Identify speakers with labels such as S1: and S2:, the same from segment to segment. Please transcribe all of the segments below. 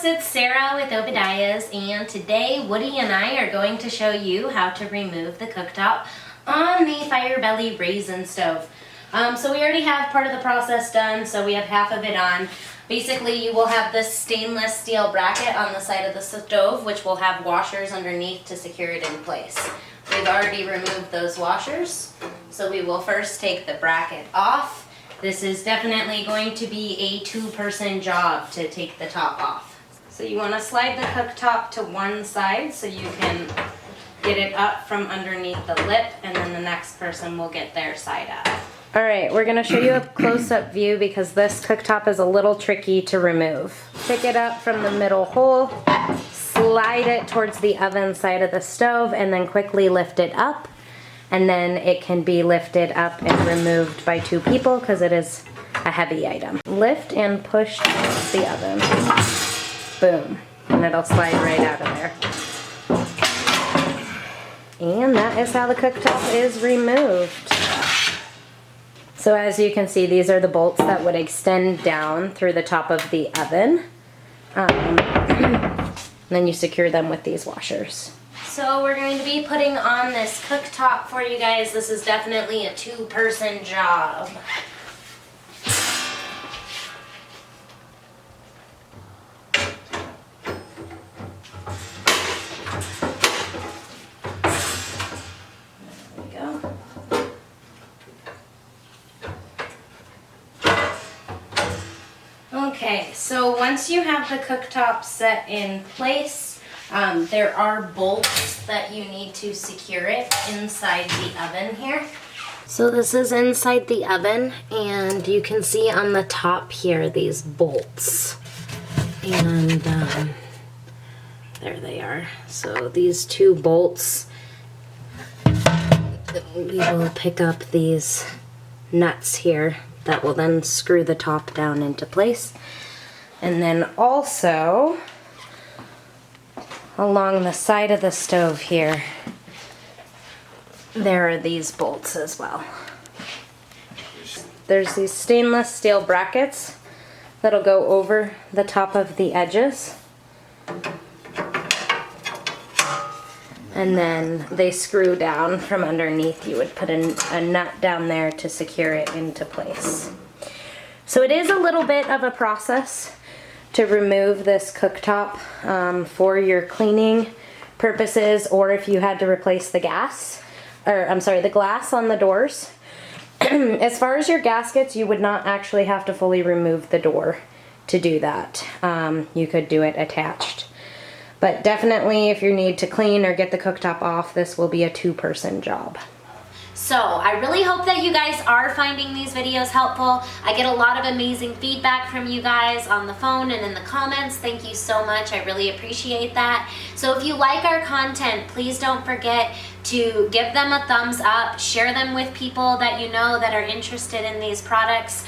S1: it's Sarah with Obadiah's, and today Woody and I are going to show you how to remove the cooktop on the Firebelly Razen stove. So we already have part of the process done, so we have half of it on. Basically, you will have this stainless steel bracket on the side of the stove, which will have washers underneath to secure it in place. We've already removed those washers, so we will first take the bracket off. This is definitely going to be a two-person job to take the top off. So you want to slide the cooktop to one side so you can get it up from underneath the lip, and then the next person will get their side up. Alright, we're going to show you a close-up view because this cooktop is a little tricky to remove. Pick it up from the middle hole, slide it towards the oven side of the stove, and then quickly lift it up. And then it can be lifted up and removed by two people because it is a heavy item. Lift and push towards the oven. Boom. And it'll slide right out of there. And that is how the cooktop is removed. So as you can see, these are the bolts that would extend down through the top of the oven. Then you secure them with these washers. So we're going to be putting on this cooktop for you guys. This is definitely a two-person job. There we go. Okay, so once you have the cooktop set in place, there are bolts that you need to secure it inside the oven here. So this is inside the oven, and you can see on the top here these bolts. And there they are. So these two bolts, we will pick up these nuts here that will then screw the top down into place. And then also, along the side of the stove here, there are these bolts as well. There's these stainless steel brackets that'll go over the top of the edges. And then they screw down from underneath. You would put a nut down there to secure it into place. So it is a little bit of a process to remove this cooktop for your cleaning purposes, or if you had to replace the the glass on the doors. As far as your gaskets, you would not actually have to fully remove the door to do that. You could do it attached. But definitely if you need to clean or get the cooktop off, this will be a two-person job. So I really hope that you guys are finding these videos helpful. I get a lot of amazing feedback from you guys on the phone and in the comments. Thank you so much. I really appreciate that. So if you like our content, please don't forget to give them a thumbs up, share them with people that you know that are interested in these products.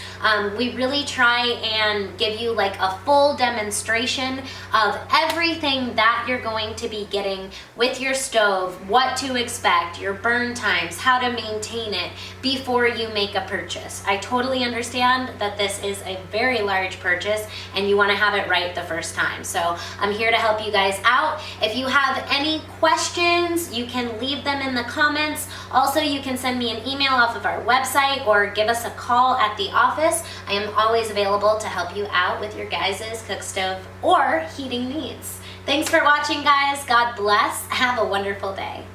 S1: We really try and give you like a full demonstration of everything that you're going to be getting with your stove, what to expect, your burn times, how to maintain it before you make a purchase. I totally understand that this is a very large purchase and you want to have it right the first time. So I'm here to help you guys out. If you have any questions, you can leave them in the comments. Also, you can send me an email off of our website or give us a call at the office. I am always available to help you out with your guys' cook stove or heating needs. Thanks for watching, guys. God bless. Have a wonderful day.